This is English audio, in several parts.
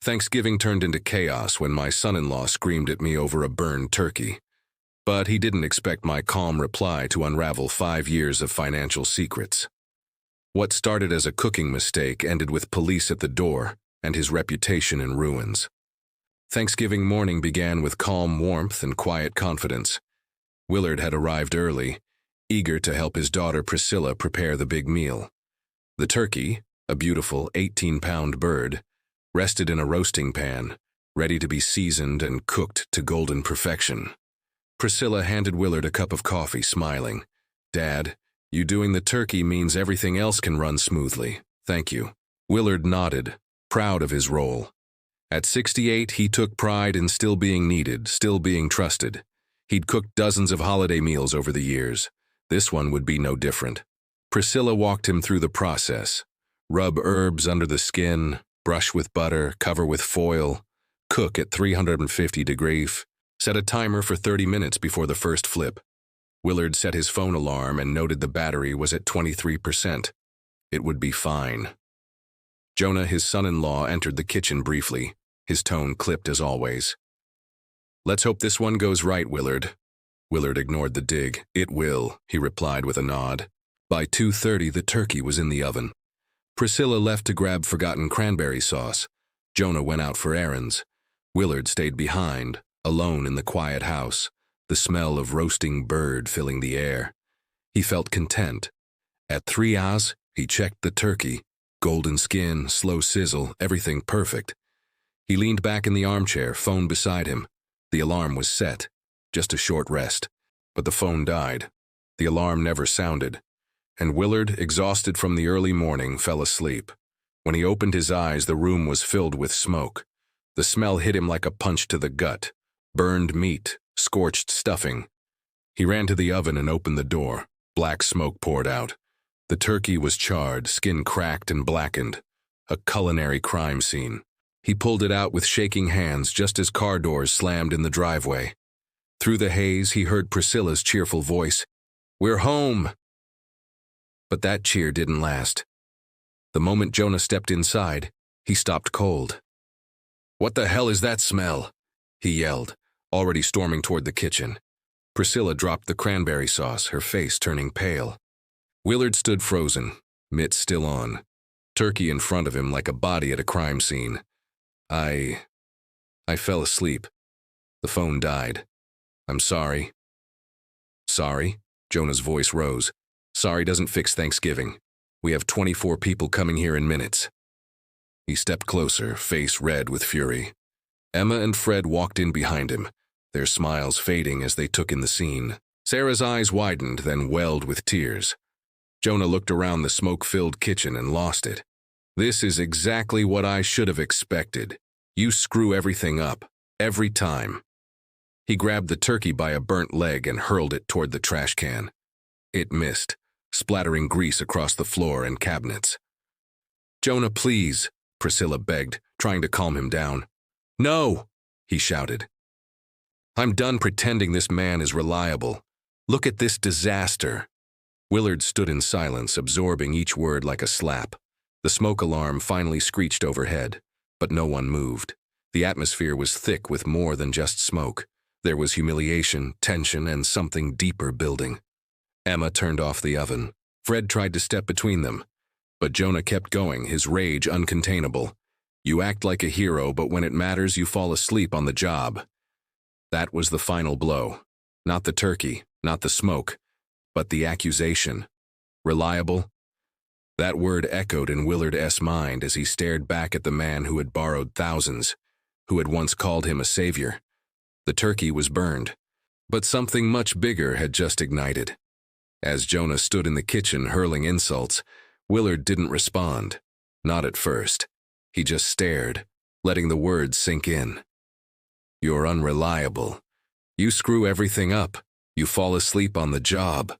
Thanksgiving turned into chaos when my son-in-law screamed at me over a burned turkey. But he didn't expect my calm reply to unravel 5 years of financial secrets. What started as a cooking mistake ended with police at the door and his reputation in ruins. Thanksgiving morning began with calm warmth and quiet confidence. Willard had arrived early, eager to help his daughter Priscilla prepare the big meal. The turkey, a beautiful 18-pound bird, rested in a roasting pan, ready to be seasoned and cooked to golden perfection. Priscilla handed Willard a cup of coffee, smiling. "Dad, you doing the turkey means everything else can run smoothly. Thank you." Willard nodded, proud of his role. At 68, he took pride in still being needed, still being trusted. He'd cooked dozens of holiday meals over the years. This one would be no different. Priscilla walked him through the process. Rub herbs under the skin, brush with butter, cover with foil, cook at 350 degrees, set a timer for 30 minutes before the first flip. Willard set his phone alarm and noted the battery was at 23%. It would be fine. Jonah, his son-in-law, entered the kitchen briefly, his tone clipped as always. "Let's hope this one goes right, Willard." Willard ignored the dig. "It will," he replied with a nod. By 2:30, the turkey was in the oven. Priscilla left to grab forgotten cranberry sauce. Jonah went out for errands. Willard stayed behind, alone in the quiet house, the smell of roasting bird filling the air. He felt content. At 3 hours, he checked the turkey. Golden skin, slow sizzle, everything perfect. He leaned back in the armchair, phone beside him. The alarm was set. Just a short rest. But the phone died. The alarm never sounded. And Willard, exhausted from the early morning, fell asleep. When he opened his eyes, the room was filled with smoke. The smell hit him like a punch to the gut. Burned meat, scorched stuffing. He ran to the oven and opened the door. Black smoke poured out. The turkey was charred, skin cracked and blackened. A culinary crime scene. He pulled it out with shaking hands just as car doors slammed in the driveway. Through the haze, he heard Priscilla's cheerful voice. "We're home!" But that cheer didn't last. The moment Jonah stepped inside, he stopped cold. "What the hell is that smell?" he yelled, already storming toward the kitchen. Priscilla dropped the cranberry sauce, her face turning pale. Willard stood frozen, mitts still on, turkey in front of him like a body at a crime scene. I fell asleep. The phone died. "I'm sorry." "Sorry?" Jonah's voice rose. "Sorry doesn't fix Thanksgiving. We have 24 people coming here in minutes." He stepped closer, face red with fury. Emma and Fred walked in behind him, their smiles fading as they took in the scene. Sarah's eyes widened, then welled with tears. Jonah looked around the smoke-filled kitchen and lost it. "This is exactly what I should have expected. You screw everything up, every time." He grabbed the turkey by a burnt leg and hurled it toward the trash can. It missed, splattering grease across the floor and cabinets. "Jonah, please," Priscilla begged, trying to calm him down. "No," he shouted. "I'm done pretending this man is reliable. Look at this disaster." Willard stood in silence, absorbing each word like a slap. The smoke alarm finally screeched overhead, but no one moved. The atmosphere was thick with more than just smoke. There was humiliation, tension, and something deeper building. Emma turned off the oven. Fred tried to step between them, but Jonah kept going, his rage uncontainable. "You act like a hero, but when it matters, you fall asleep on the job." That was the final blow. Not the turkey, not the smoke, but the accusation. Reliable? That word echoed in Willard's mind as he stared back at the man who had borrowed thousands, who had once called him a savior. The turkey was burned, but something much bigger had just ignited. As Jonah stood in the kitchen hurling insults, Willard didn't respond. Not at first. He just stared, letting the words sink in. "You're unreliable. You screw everything up. You fall asleep on the job."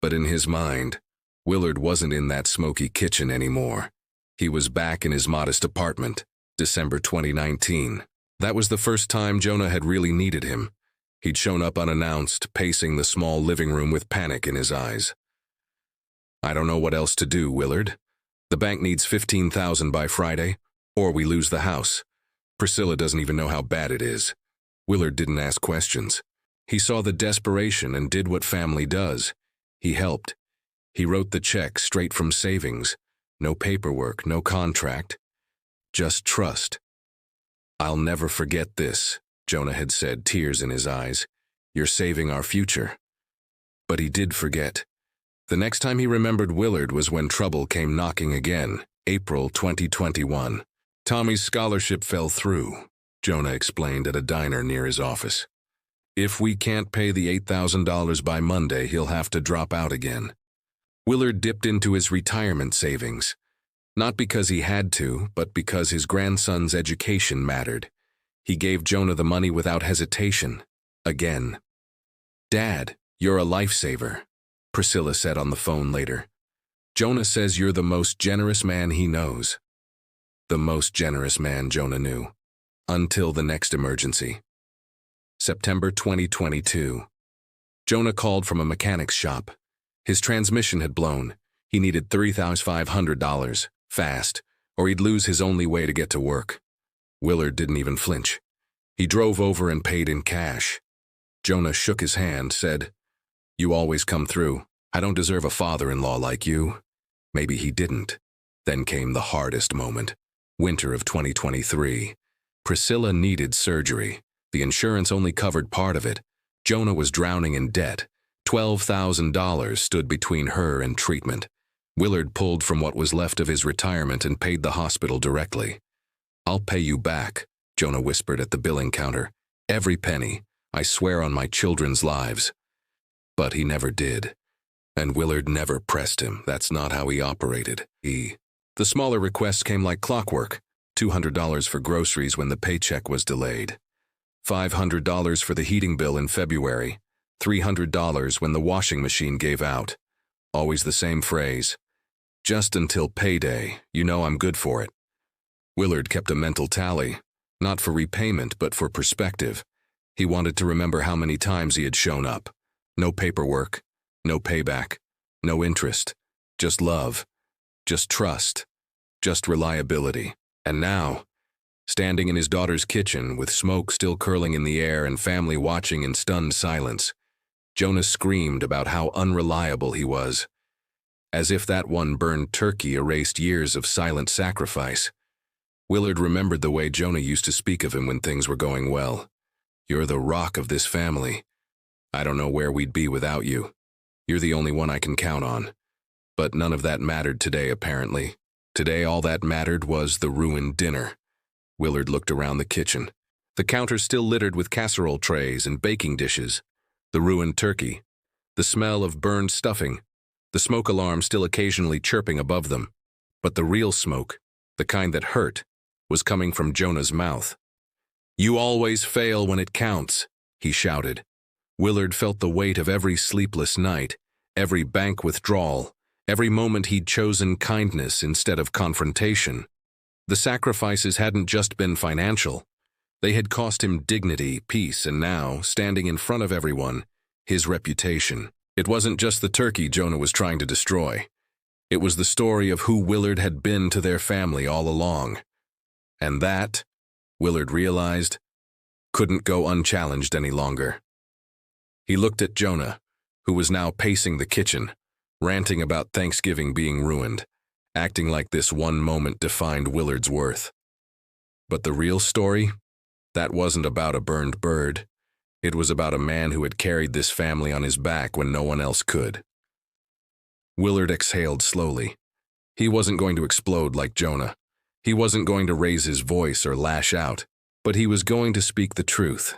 But in his mind, Willard wasn't in that smoky kitchen anymore. He was back in his modest apartment, December 2019. That was the first time Jonah had really needed him. He'd shown up unannounced, pacing the small living room with panic in his eyes. "I don't know what else to do, Willard. The bank needs $15,000 by Friday. Or we lose the house. Priscilla doesn't even know how bad it is. Willard didn't ask questions. He saw the desperation and did what family does. He helped. He wrote the check straight from savings. No paperwork, no contract. Just trust. "I'll never forget this," Jonah had said, tears in his eyes. "You're saving our future." But he did forget. The next time he remembered Willard was when trouble came knocking again, April 2021. Tommy's scholarship fell through, Jonah explained at a diner near his office. "If we can't pay the $8,000 by Monday, he'll have to drop out again." Willard dipped into his retirement savings. Not because he had to, but because his grandson's education mattered. He gave Jonah the money without hesitation. Again. "Dad, you're a lifesaver," Priscilla said on the phone later. "Jonah says you're the most generous man he knows." The most generous man Jonah knew. Until the next emergency. September 2022. Jonah called from a mechanic's shop. His transmission had blown. He needed $3,500, fast, or he'd lose his only way to get to work. Willard didn't even flinch. He drove over and paid in cash. Jonah shook his hand, said, "You always come through. I don't deserve a father-in-law like you." Maybe he didn't. Then came the hardest moment. Winter of 2023. Priscilla needed surgery. The insurance only covered part of it. Jonah was drowning in debt. $12,000 stood between her and treatment. Willard pulled from what was left of his retirement and paid the hospital directly. "I'll pay you back," Jonah whispered at the billing counter. "Every penny. I swear on my children's lives." But he never did. And Willard never pressed him. That's not how he operated. The smaller requests came like clockwork. $200 for groceries when the paycheck was delayed. $500 for the heating bill in February. $300 when the washing machine gave out. Always the same phrase. "Just until payday, you know I'm good for it." Willard kept a mental tally, not for repayment but for perspective. He wanted to remember how many times he had shown up. No paperwork, no payback, no interest, just love, just trust, just reliability. And now, standing in his daughter's kitchen with smoke still curling in the air and family watching in stunned silence, Jonah screamed about how unreliable he was. As if that one burned turkey erased years of silent sacrifice. Willard remembered the way Jonah used to speak of him when things were going well. "You're the rock of this family. I don't know where we'd be without you. You're the only one I can count on." But none of that mattered today, apparently. Today all that mattered was the ruined dinner. Willard looked around the kitchen. The counter still littered with casserole trays and baking dishes. The ruined turkey. The smell of burned stuffing. The smoke alarm still occasionally chirping above them. But the real smoke, the kind that hurt, was coming from Jonah's mouth. "You always fail when it counts," he shouted. Willard felt the weight of every sleepless night, every bank withdrawal, every moment he'd chosen kindness instead of confrontation. The sacrifices hadn't just been financial. They had cost him dignity, peace, and now, standing in front of everyone, his reputation. It wasn't just the turkey Jonah was trying to destroy. It was the story of who Willard had been to their family all along. And that, Willard realized, couldn't go unchallenged any longer. He looked at Jonah, who was now pacing the kitchen, ranting about Thanksgiving being ruined, acting like this one moment defined Willard's worth. But the real story? That wasn't about a burned bird. It was about a man who had carried this family on his back when no one else could. Willard exhaled slowly. He wasn't going to explode like Jonah. He wasn't going to raise his voice or lash out, but he was going to speak the truth.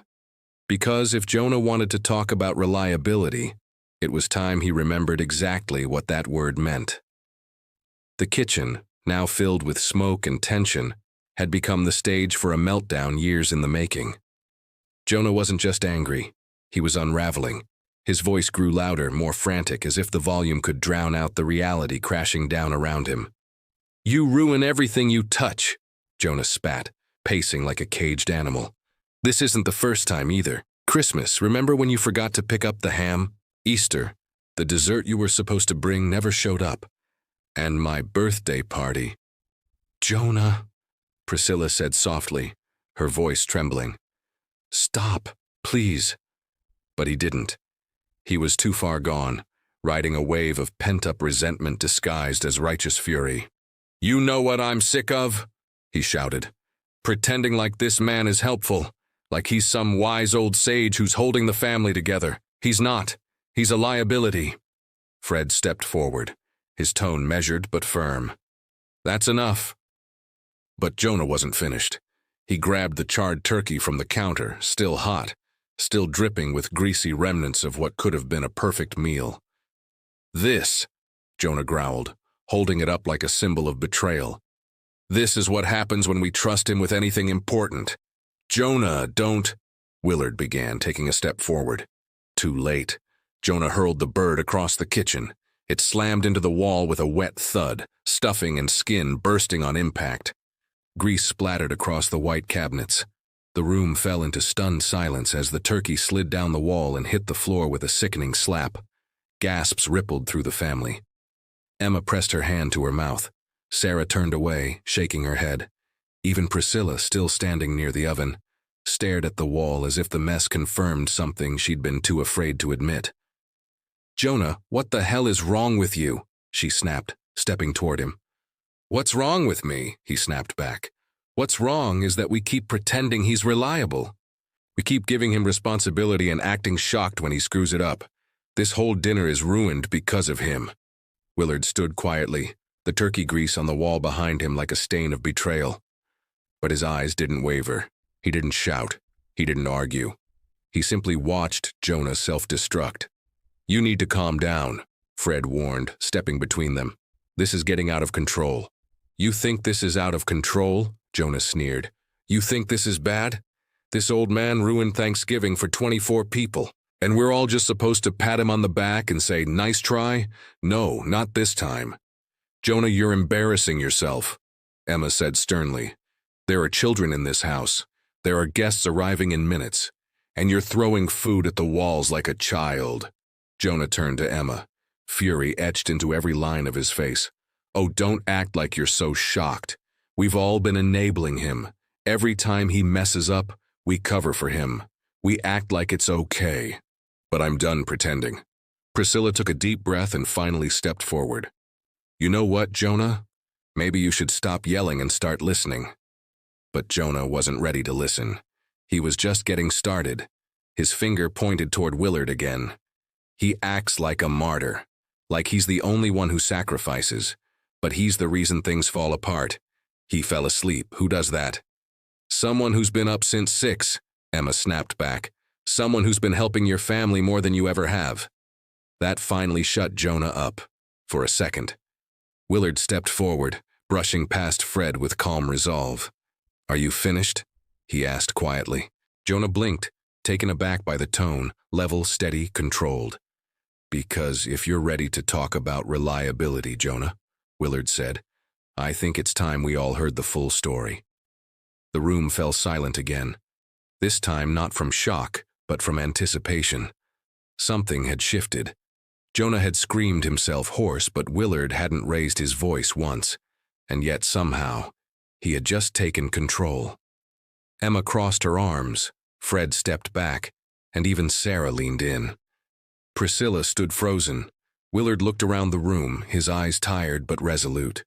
Because if Jonah wanted to talk about reliability, it was time he remembered exactly what that word meant. The kitchen, now filled with smoke and tension, had become the stage for a meltdown years in the making. Jonah wasn't just angry, he was unraveling. His voice grew louder, more frantic, as if the volume could drown out the reality crashing down around him. "You ruin everything you touch," Jonah spat, pacing like a caged animal. "This isn't the first time either. Christmas, remember when you forgot to pick up the ham? Easter, the dessert you were supposed to bring never showed up. And my birthday party." "Jonah," Priscilla said softly, her voice trembling. "Stop, please." But he didn't. He was too far gone, riding a wave of pent-up resentment disguised as righteous fury. "You know what I'm sick of?" he shouted. "Pretending like this man is helpful, like he's some wise old sage who's holding the family together. He's not. He's a liability." Fred stepped forward, his tone measured but firm. "That's enough." But Jonah wasn't finished. He grabbed the charred turkey from the counter, still hot, still dripping with greasy remnants of what could have been a perfect meal. "This," Jonah growled, holding it up like a symbol of betrayal. "This is what happens when we trust him with anything important." "Jonah, don't," Willard began, taking a step forward. Too late. Jonah hurled the bird across the kitchen. It slammed into the wall with a wet thud, stuffing and skin bursting on impact. Grease splattered across the white cabinets. The room fell into stunned silence as the turkey slid down the wall and hit the floor with a sickening slap. Gasps rippled through the family. Emma pressed her hand to her mouth. Sarah turned away, shaking her head. Even Priscilla, still standing near the oven, stared at the wall as if the mess confirmed something she'd been too afraid to admit. "Jonah, what the hell is wrong with you?" she snapped, stepping toward him. "What's wrong with me?" he snapped back. "What's wrong is that we keep pretending he's reliable. We keep giving him responsibility and acting shocked when he screws it up. This whole dinner is ruined because of him." Willard stood quietly, the turkey grease on the wall behind him like a stain of betrayal. But his eyes didn't waver. He didn't shout. He didn't argue. He simply watched Jonah self-destruct. "You need to calm down," Fred warned, stepping between them. "This is getting out of control." "You think this is out of control?" Jonah sneered. "You think this is bad? This old man ruined Thanksgiving for 24 people, and we're all just supposed to pat him on the back and say, 'Nice try'? No, not this time." "Jonah, you're embarrassing yourself," Emma said sternly. "There are children in this house. There are guests arriving in minutes, and you're throwing food at the walls like a child." Jonah turned to Emma, fury etched into every line of his face. "Oh, don't act like you're so shocked. We've all been enabling him. Every time he messes up, we cover for him. We act like it's okay. But I'm done pretending." Priscilla took a deep breath and finally stepped forward. "You know what, Jonah? Maybe you should stop yelling and start listening." But Jonah wasn't ready to listen. He was just getting started. His finger pointed toward Willard again. "He acts like a martyr, like he's the only one who sacrifices, but he's the reason things fall apart. He fell asleep. Who does that?" "Someone who's been up since 6, Emma snapped back. "Someone who's been helping your family more than you ever have." That finally shut Jonah up, for a second. Willard stepped forward, brushing past Fred with calm resolve. "Are you finished?" he asked quietly. Jonah blinked, taken aback by the tone, level, steady, controlled. "Because if you're ready to talk about reliability, Jonah," Willard said, "I think it's time we all heard the full story." The room fell silent again. This time not from shock, but from anticipation. Something had shifted. Jonah had screamed himself hoarse, but Willard hadn't raised his voice once, and yet somehow, he had just taken control. Emma crossed her arms, Fred stepped back, and even Sarah leaned in. Priscilla stood frozen. Willard looked around the room, his eyes tired but resolute.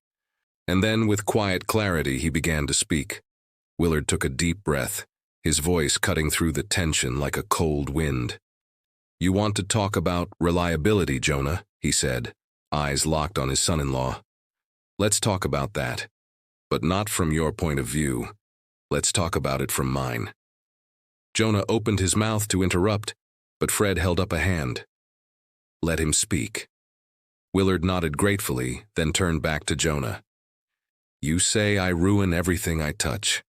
And then, with quiet clarity, he began to speak. Willard took a deep breath, his voice cutting through the tension like a cold wind. "You want to talk about reliability, Jonah," he said, eyes locked on his son-in-law. "Let's talk about that. But not from your point of view. Let's talk about it from mine." Jonah opened his mouth to interrupt, but Fred held up a hand. "Let him speak." Willard nodded gratefully, then turned back to Jonah. "You say I ruin everything I touch,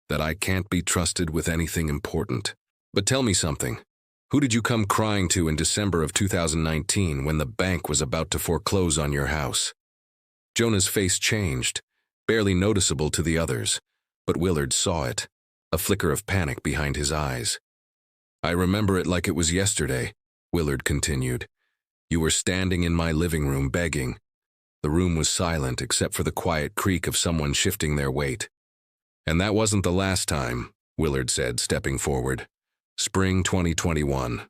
that I can't be trusted with anything important. But tell me something. Who did you come crying to in December of 2019 when the bank was about to foreclose on your house?" Jonah's face changed, barely noticeable to the others, but Willard saw it, a flicker of panic behind his eyes. "I remember it like it was yesterday," Willard continued. "You were standing in my living room begging. The room was silent except for the quiet creak of someone shifting their weight. And that wasn't the last time, Willard said, stepping forward. Spring 2021.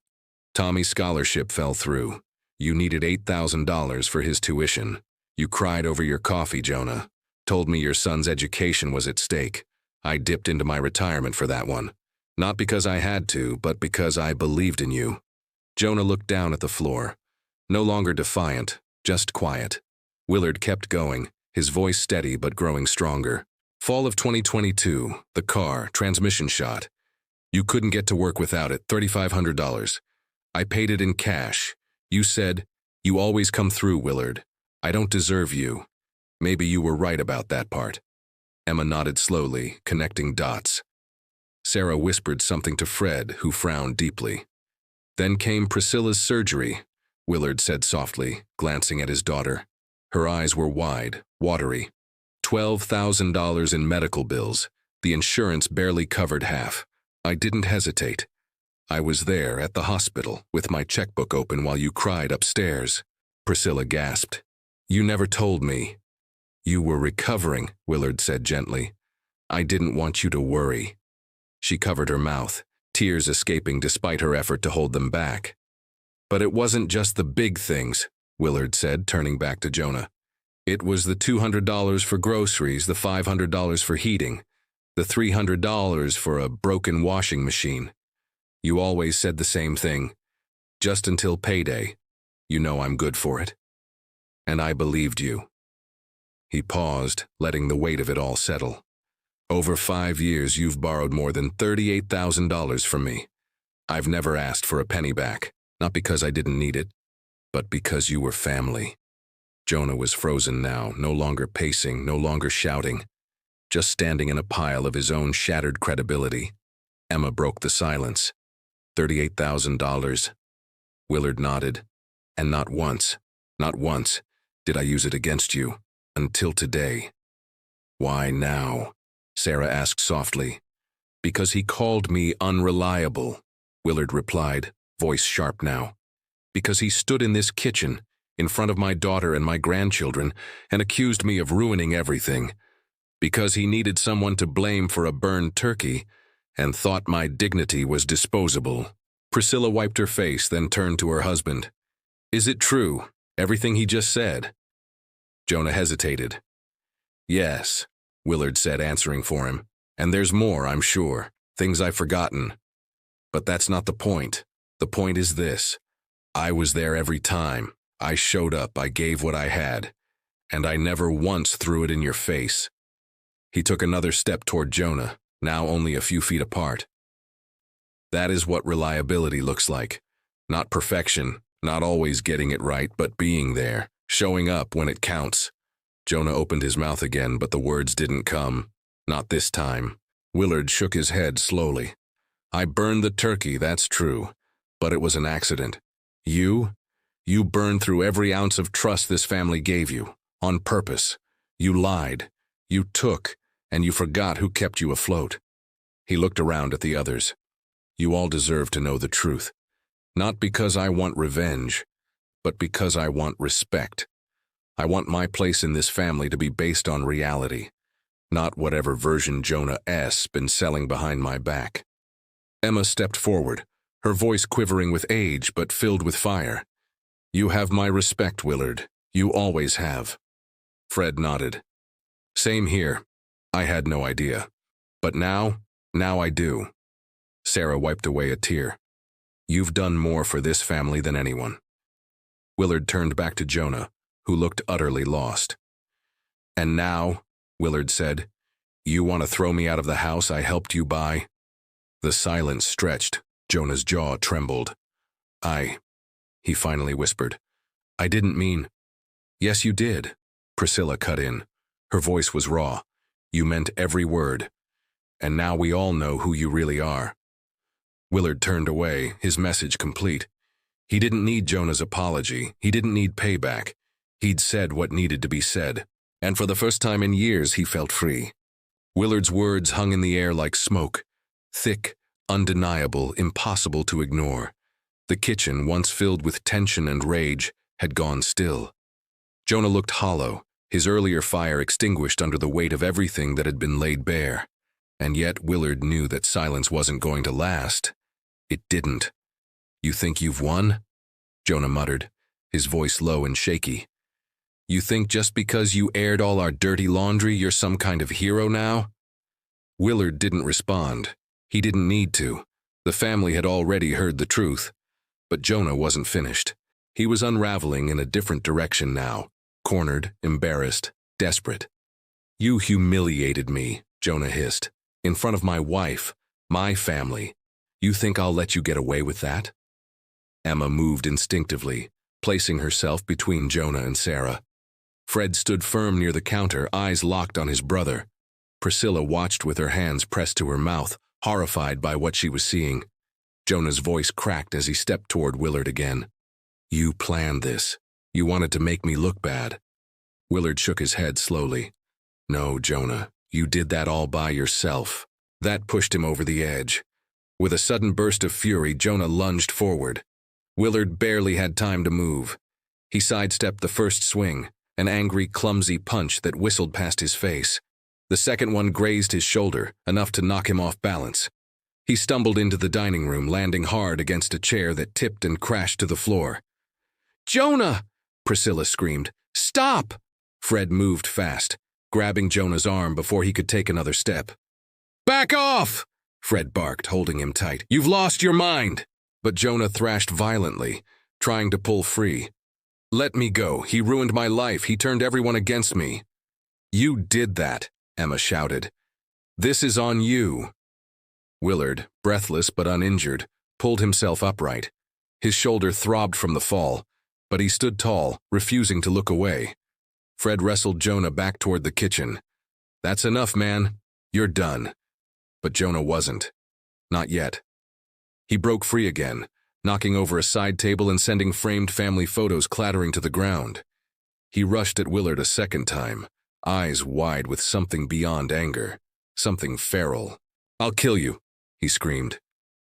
Tommy's scholarship fell through. You needed $8,000 for his tuition. You cried over your coffee, Jonah. Told me your son's education was at stake. I dipped into my retirement for that one. Not because I had to, but because I believed in you. Jonah looked down at the floor. No longer defiant, just quiet. Willard kept going, his voice steady but growing stronger. Fall of 2022, the car, transmission shot. You couldn't get to work without it, $3,500. I paid it in cash. You said, "You always come through, Willard. I don't deserve you." Maybe you were right about that part. Emma nodded slowly, connecting dots. Sarah whispered something to Fred, who frowned deeply. Then came Priscilla's surgery, Willard said softly, glancing at his daughter. Her eyes were wide, watery. $12,000 in medical bills. The insurance barely covered half. I didn't hesitate. I was there at the hospital, with my checkbook open while you cried upstairs. Priscilla gasped. You never told me. You were recovering, Willard said gently. I didn't want you to worry. She covered her mouth, tears escaping despite her effort to hold them back. But it wasn't just the big things, Willard said, turning back to Jonah. It was the $200 for groceries, the $500 for heating, the $300 for a broken washing machine. You always said the same thing. Just until payday. You know I'm good for it. And I believed you. He paused, letting the weight of it all settle. Over 5 years, you've borrowed more than $38,000 from me. I've never asked for a penny back, not because I didn't need it, but because you were family. Jonah was frozen now, no longer pacing, no longer shouting, just standing in a pile of his own shattered credibility. Emma broke the silence. $38,000. Willard nodded. And not once did I use it against you, until today. Why now? Sarah asked softly. Because he called me unreliable, Willard replied, voice sharp now. Because he stood in this kitchen, in front of my daughter and my grandchildren, and accused me of ruining everything. Because he needed someone to blame for a burned turkey, and thought my dignity was disposable. Priscilla wiped her face, then turned to her husband. Is it true, everything he just said? Jonah hesitated. Yes, Willard said, answering for him. And there's more, I'm sure, things I've forgotten. But that's not the point. The point is this. I was there every time. I showed up, I gave what I had. And I never once threw it in your face. He took another step toward Jonah, now only a few feet apart. That is what reliability looks like. Not perfection, not always getting it right, but being there, showing up when it counts. Jonah opened his mouth again, but the words didn't come. Not this time. Willard shook his head slowly. I burned the turkey, that's true. But it was an accident. You burned through every ounce of trust this family gave you, on purpose. You lied. You took, and you forgot who kept you afloat. He looked around at the others. You all deserve to know the truth. Not because I want revenge, but because I want respect. I want my place in this family to be based on reality, not whatever version Jonah S. been selling behind my back. Emma stepped forward, her voice quivering with age but filled with fire. You have my respect, Willard. You always have. Fred nodded. Same here. I had no idea. But now I do. Sarah wiped away a tear. You've done more for this family than anyone. Willard turned back to Jonah, who looked utterly lost. And now, Willard said, you want to throw me out of the house I helped you buy? The silence stretched. Jonah's jaw trembled. He finally whispered. I didn't mean. Yes, you did. Priscilla cut in. Her voice was raw. You meant every word. And now we all know who you really are. Willard turned away, his message complete. He didn't need Jonah's apology. He didn't need payback. He'd said what needed to be said. And for the first time in years, he felt free. Willard's words hung in the air like smoke. Thick, undeniable, impossible to ignore. The kitchen, once filled with tension and rage, had gone still. Jonah looked hollow, his earlier fire extinguished under the weight of everything that had been laid bare. And yet Willard knew that silence wasn't going to last. It didn't. "You think you've won?" Jonah muttered, his voice low and shaky. "You think just because you aired all our dirty laundry you're some kind of hero now?" Willard didn't respond. He didn't need to. The family had already heard the truth. But Jonah wasn't finished. He was unraveling in a different direction now, cornered, embarrassed, desperate. "You humiliated me," Jonah hissed, "in front of my wife, my family. You think I'll let you get away with that?" Emma moved instinctively, placing herself between Jonah and Sarah. Fred stood firm near the counter, eyes locked on his brother. Priscilla watched with her hands pressed to her mouth, horrified by what she was seeing. Jonah's voice cracked as he stepped toward Willard again. "You planned this. You wanted to make me look bad." Willard shook his head slowly. "No, Jonah, you did that all by yourself." That pushed him over the edge. With a sudden burst of fury, Jonah lunged forward. Willard barely had time to move. He sidestepped the first swing, an angry, clumsy punch that whistled past his face. The second one grazed his shoulder, enough to knock him off balance. He stumbled into the dining room, landing hard against a chair that tipped and crashed to the floor. "Jonah!" Priscilla screamed. "Stop!" Fred moved fast, grabbing Jonah's arm before he could take another step. "Back off!" Fred barked, holding him tight. "You've lost your mind!" But Jonah thrashed violently, trying to pull free. "Let me go. He ruined my life. He turned everyone against me." "You did that," Emma shouted. "This is on you." Willard, breathless but uninjured, pulled himself upright. His shoulder throbbed from the fall, but he stood tall, refusing to look away. Fred wrestled Jonah back toward the kitchen. "That's enough, man. You're done." But Jonah wasn't. Not yet. He broke free again, knocking over a side table and sending framed family photos clattering to the ground. He rushed at Willard a second time, eyes wide with something beyond anger, something feral. "I'll kill you," he screamed.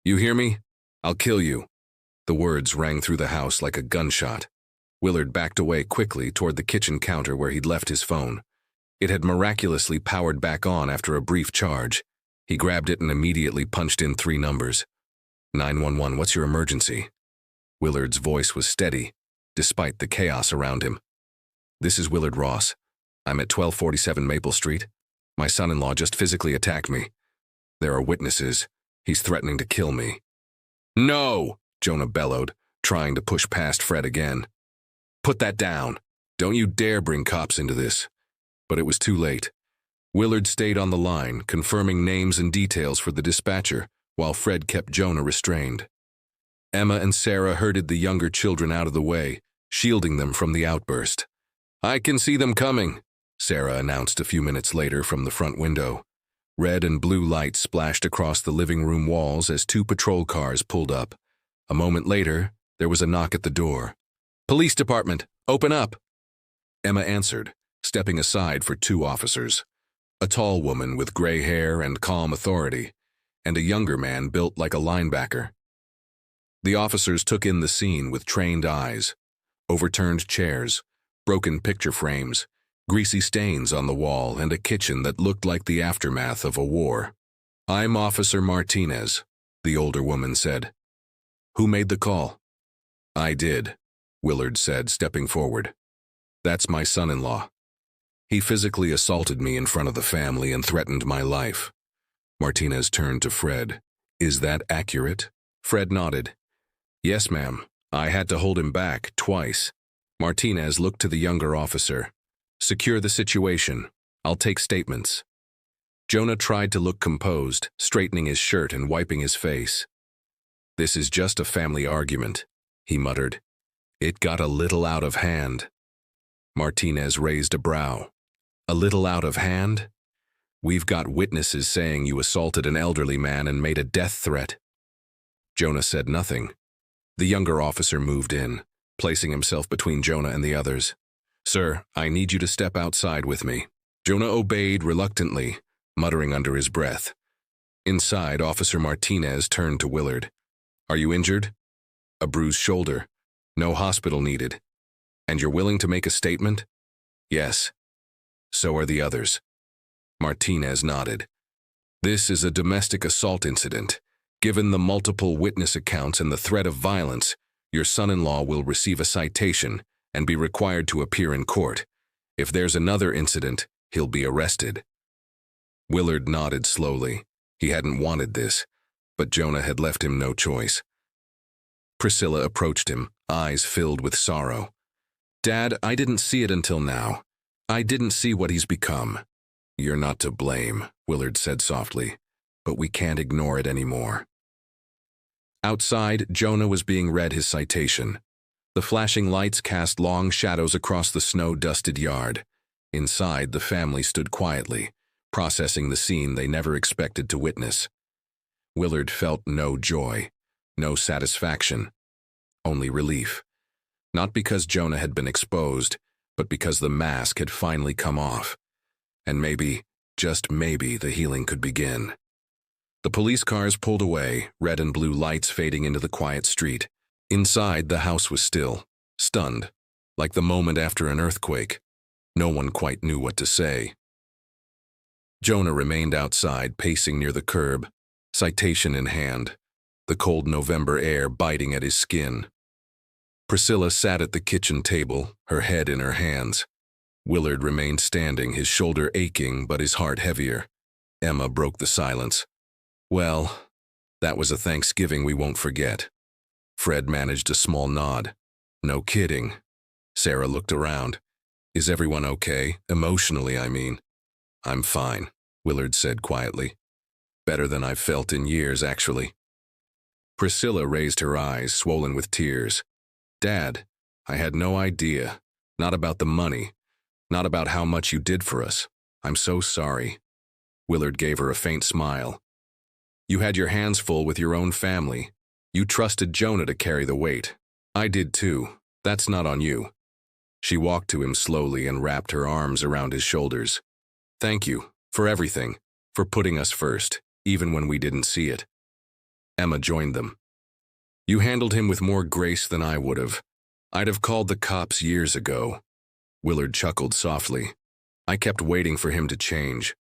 "You hear me? I'll kill you." The words rang through the house like a gunshot. Willard backed away quickly toward the kitchen counter where he'd left his phone. It had miraculously powered back on after a brief charge. He grabbed it and immediately punched in 3 numbers. 911, what's your emergency? Willard's voice was steady, despite the chaos around him. "This is Willard Ross. I'm at 1247 Maple Street. My son-in-law just physically attacked me. There are witnesses. He's threatening to kill me." "No!" Jonah bellowed, trying to push past Fred again. "Put that down. Don't you dare bring cops into this." But it was too late. Willard stayed on the line, confirming names and details for the dispatcher, while Fred kept Jonah restrained. Emma and Sarah herded the younger children out of the way, shielding them from the outburst. "I can see them coming," Sarah announced a few minutes later from the front window. Red and blue lights splashed across the living room walls as 2 patrol cars pulled up. A moment later, there was a knock at the door. "Police department, open up." Emma answered, stepping aside for 2 officers. A tall woman with gray hair and calm authority, and a younger man built like a linebacker. The officers took in the scene with trained eyes. Overturned chairs, broken picture frames, greasy stains on the wall, and a kitchen that looked like the aftermath of a war. "I'm Officer Martinez," the older woman said. "Who made the call?" "I did," Willard said, stepping forward. "That's my son-in-law. He physically assaulted me in front of the family and threatened my life." Martinez turned to Fred. "Is that accurate?" Fred nodded. "Yes, ma'am. I had to hold him back twice." Martinez looked to the younger officer. "Secure the situation. I'll take statements." Jonah tried to look composed, straightening his shirt and wiping his face. "This is just a family argument," he muttered. "It got a little out of hand." Martinez raised a brow. "A little out of hand? We've got witnesses saying you assaulted an elderly man and made a death threat." Jonah said nothing. The younger officer moved in, placing himself between Jonah and the others. "Sir, I need you to step outside with me." Jonah obeyed reluctantly, muttering under his breath. Inside, Officer Martinez turned to Willard. "Are you injured?" "A bruised shoulder. No hospital needed." "And you're willing to make a statement?" "Yes." "So are the others." Martinez nodded. This is a domestic assault incident. Given the multiple witness accounts and the threat of violence, your son-in-law will receive a citation and be required to appear in court. If there's another incident, he'll be arrested." Willard nodded slowly. He hadn't wanted this, but Jonah had left him no choice. Priscilla approached him, eyes filled with sorrow. "Dad, I didn't see it until now. I didn't see what he's become." "You're not to blame," Willard said softly, "but we can't ignore it anymore." Outside, Jonah was being read his citation. The flashing lights cast long shadows across the snow-dusted yard. Inside, the family stood quietly, processing the scene they never expected to witness. Willard felt no joy, no satisfaction, only relief. Not because Jonah had been exposed, but because the mask had finally come off. And maybe, just maybe, the healing could begin. The police cars pulled away, red and blue lights fading into the quiet street. Inside, the house was still, stunned, like the moment after an earthquake. No one quite knew what to say. Jonah remained outside, pacing near the curb, citation in hand, the cold November air biting at his skin. Priscilla sat at the kitchen table, her head in her hands. Willard remained standing, his shoulder aching but his heart heavier. Emma broke the silence. "Well, that was a Thanksgiving we won't forget." Fred managed a small nod. "No kidding." Sarah looked around. "Is everyone okay? Emotionally, I mean." "I'm fine," Willard said quietly. "Better than I've felt in years, actually." Priscilla raised her eyes, swollen with tears. "Dad, I had no idea. Not about the money. Not about how much you did for us. I'm so sorry." Willard gave her a faint smile. "You had your hands full with your own family. You trusted Jonah to carry the weight. I did too. That's not on you." She walked to him slowly and wrapped her arms around his shoulders. "Thank you for everything, for putting us first, even when we didn't see it." Emma joined them. "You handled him with more grace than I would have. I'd have called the cops years ago." Willard chuckled softly. "I kept waiting for him to change."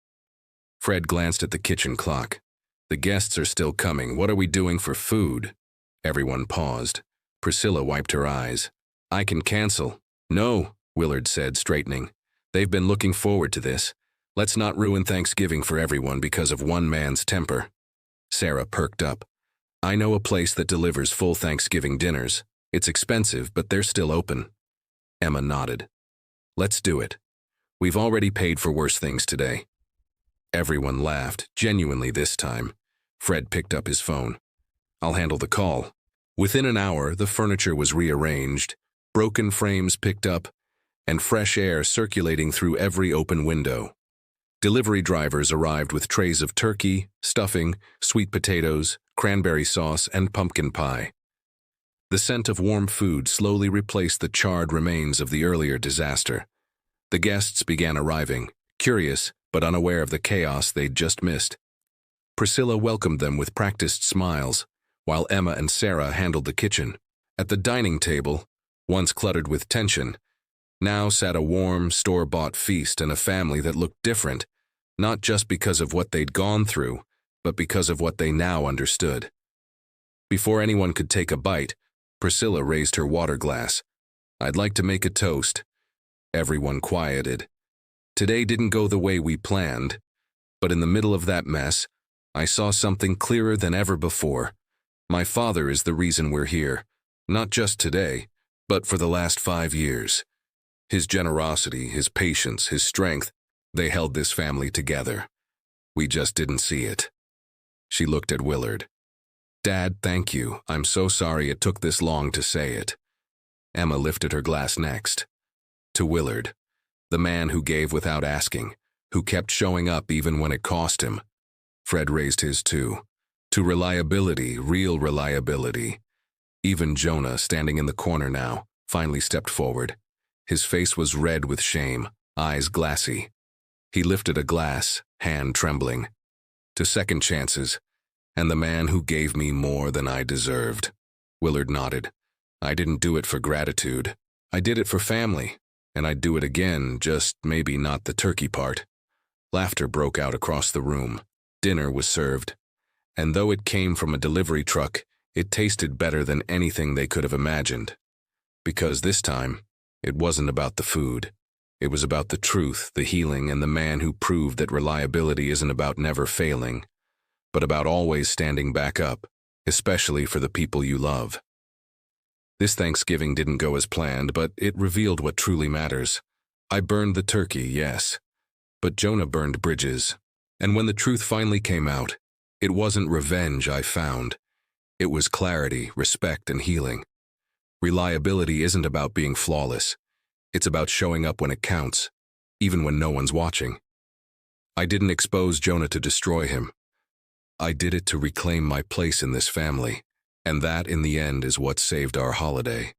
Fred glanced at the kitchen clock. "The guests are still coming. What are we doing for food?" Everyone paused. Priscilla wiped her eyes. "I can cancel." "No," Willard said, straightening. "They've been looking forward to this. Let's not ruin Thanksgiving for everyone because of one man's temper." Sarah perked up. "I know a place that delivers full Thanksgiving dinners. It's expensive, but they're still open." Emma nodded. "Let's do it. We've already paid for worse things today." Everyone laughed, genuinely this time. Fred picked up his phone. "I'll handle the call." Within an hour, the furniture was rearranged, broken frames picked up, and fresh air circulating through every open window. Delivery drivers arrived with trays of turkey, stuffing, sweet potatoes, cranberry sauce, and pumpkin pie. The scent of warm food slowly replaced the charred remains of the earlier disaster. The guests began arriving, curious but unaware of the chaos they'd just missed. Priscilla welcomed them with practiced smiles, while Emma and Sarah handled the kitchen. At the dining table, once cluttered with tension, now sat a warm, store-bought feast and a family that looked different, not just because of what they'd gone through, but because of what they now understood. Before anyone could take a bite, Priscilla raised her water glass. "I'd like to make a toast." Everyone quieted. Today didn't go the way we planned, but in the middle of that mess, I saw something clearer than ever before. My father is the reason we're here, not just today, but for the last 5 years. His generosity, his patience, his strength, they held this family together. We just didn't see it. She looked at Willard. "Dad, thank you. I'm so sorry it took this long to say it." Emma lifted her glass next. To Willard, the man who gave without asking, who kept showing up even when it cost him. Fred raised his too. To reliability, real reliability. Even Jonah, standing in the corner now, finally stepped forward. His face was red with shame, eyes glassy. He lifted a glass, hand trembling. "To second chances, and the man who gave me more than I deserved." Willard nodded. "I didn't do it for gratitude. I did it for family. And I'd do it again, just maybe not the turkey part." Laughter broke out across the room. Dinner was served, and though it came from a delivery truck, it tasted better than anything they could have imagined. Because this time, it wasn't about the food. It was about the truth, the healing, and the man who proved that reliability isn't about never failing, but about always standing back up, especially for the people you love. This Thanksgiving didn't go as planned, but it revealed what truly matters. I burned the turkey, yes, but Jonah burned bridges. And when the truth finally came out, it wasn't revenge I found. It was clarity, respect, and healing. Reliability isn't about being flawless. It's about showing up when it counts, even when no one's watching. I didn't expose Jonah to destroy him. I did it to reclaim my place in this family, and that, in the end, is what saved our holiday.